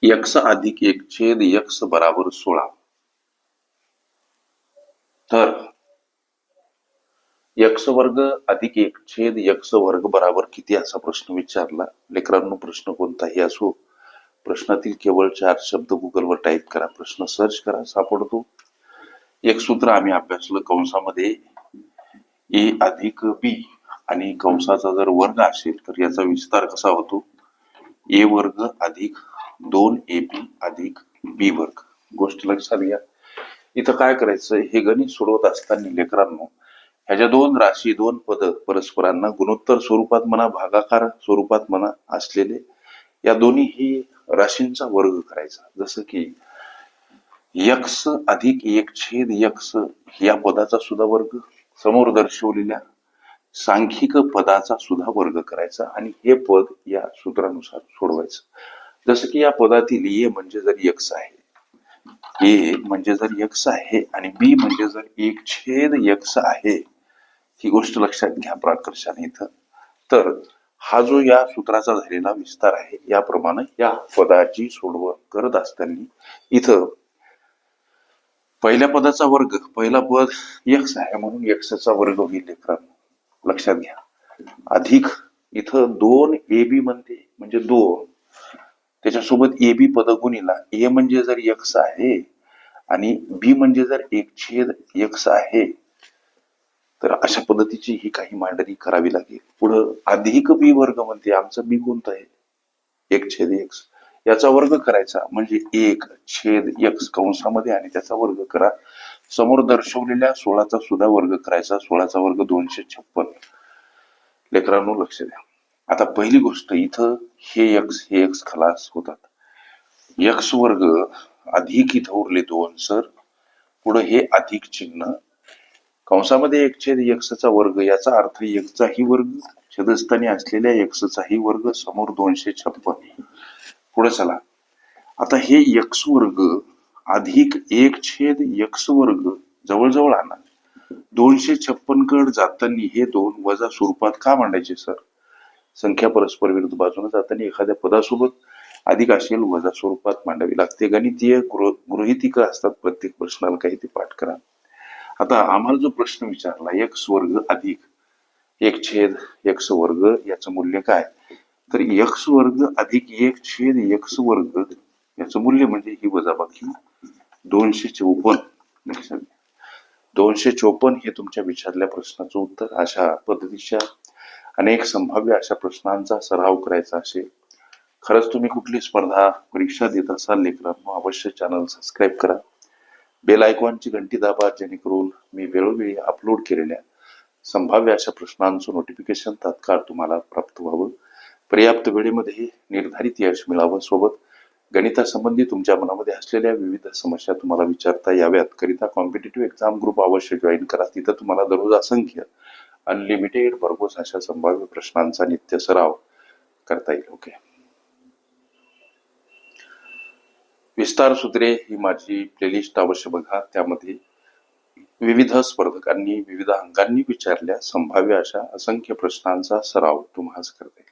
X अधिक 1/x बराबर 16. तर यक्स वर्ग अधिक 1/x वर्ग बराबर किती असा प्रश्न विचारला. लेकरांनो, प्रश्न कोणताही असो, प्रश्नातील केवळ 4 शब्द गुगलवर टाईप करा, प्रश्न सर्च करा, सापडतो. एक सूत्र आम्ही अभ्यासलं, कंसामध्ये ए अधिक बी आणि कंसाचा जर वर्ग असेल तर याचा विस्तार कसा होतो, ए वर्ग अधिक 2ab अधिक बी वर्ग. गोष्ट लक्षात घ्या. इथं काय करायचं, हे गणित सोडवत असताना लेकरांनो, ह्याच्या दोन राशी, दोन पद परस्परांना गुणोत्तर स्वरूपात म्हणा, भागाकार स्वरूपात म्हणा असलेले या दोन्ही राशींचा वर्ग करायचा. जसं की यक्स अधिक 1/x या पदाचा सुद्धा वर्ग, समोर दर्शवलेल्या सांख्यिक पदाचा सुद्धा वर्ग करायचा आणि हे पद या सूत्रानुसार सोडवायचं. जसं की या पदातील ए म्हणजे जर यक्स आहे, ए म्हणजे जर यक्स आहे आणि बी म्हणजे जर 1/x आहे, ही गोष्ट लक्षात घ्या प्राकर्षाने इथं. तर हा जो या सूत्राचा झालेला विस्तार आहे, याप्रमाणे या पदाची सोडवण करत असताना इथं पहिल्या पदाचा वर्ग, पहिला पद यक्स आहे म्हणून यक्सचा वर्ग होईल लेकरांनो, लक्षात घ्या. अधिक इथं 2ab म्हणते म्हणजे 2, त्याच्यासोबत ab पद गुणिला, ए म्हणजे जर यक्स आहे आणि बी म्हणजे जर 1/x आहे, तर अशा पद्धतीची ही काही मांडणी करावी लागेल. पुढं अधिक बी वर्ग म्हणते, आमचा बी कोणता आहे, 1/x, याचा वर्ग करायचा म्हणजे 1/x कंसामध्ये आणि त्याचा वर्ग करा. समोर दर्शवलेल्या 16चा सुद्धा वर्ग करायचा, 16चा वर्ग 256. लेकरांनो लक्ष द्या. आता पहिली गोष्ट, इथं हे एक्स खलास होतात, एक्स वर्ग अधिक इथं उरले 2 सर, पुढे हे अधिक चिन्ह कंसामध्ये 1/x वर्ग, याचा अर्थ एक्सचाही वर्ग छेदस्थानी असलेल्या एक्सचाही वर्ग, समोर 256. पुढे चला, आता हे एक्स वर्ग अधिक 1/x वर्ग जवळजवळ आणा. 256 कड जाताना हे 2 वजा स्वरूपात का मांडायचे सर, संख्या परस्पर विरुद्ध बाजूने जाताना एखाद्या पदासोबत अधिक असेल वजा स्वरूपात मांडावी लागते. गणितीय गृहितिक असतात प्रत्येक प्रश्नाला, काही ते पाठ करा. आता आम्हाला जो प्रश्न विचारला, एक्स वर्ग अधिक 1/x वर्ग, याचं मूल्य काय, तर एक्स वर्ग अधिक 1/x वर्ग याचं मूल्य म्हणजे ही वजाबाकी 254. लक्षात घ्या, 254 हे तुमच्या विचारल्या प्रश्नाचं उत्तर. अशा पद्धतीच्या अनेक संभाव्य अशा प्रश्नांचा सराव करायचा असेल, खरंच तुम्ही कुठली स्पर्धा परीक्षा देत असाल लेकरांनो, अवश्य चॅनल सबस्क्राईब करा, बेल आयकॉनची घंटी दाबा, जेणेकरून मी वेळोवेळी अपलोड केलेल्या संभाव्य अशा प्रश्नांचं नोटिफिकेशन तात्काळ तुम्हाला प्राप्त व्हावं, पर्याप्त वेळेमध्ये निर्धारित यश मिळावं, सोबत गणितासंबंधी तुमच्या मनामध्ये असलेल्या विविध समस्या तुम्हाला विचारता याव्यात करिता कॉम्पिटिटिव्ह एक्झाम ग्रुप अवश्य जॉईन करा. तिथं तुम्हाला दररोज असंख्य अनलिमिटेड भरघोस अशा संभाव्य प्रश्नांचा नित्य सराव करता येईल. ओके, विस्तार सूत्रे ही माझी प्लेलिस्ट अवश्य बघा, त्यामध्ये विविध स्पर्धकांनी विविध अंकांनी विचारल्या संभाव्य अशा असंख्य प्रश्नांचा सराव तुम्हाला करता येईल.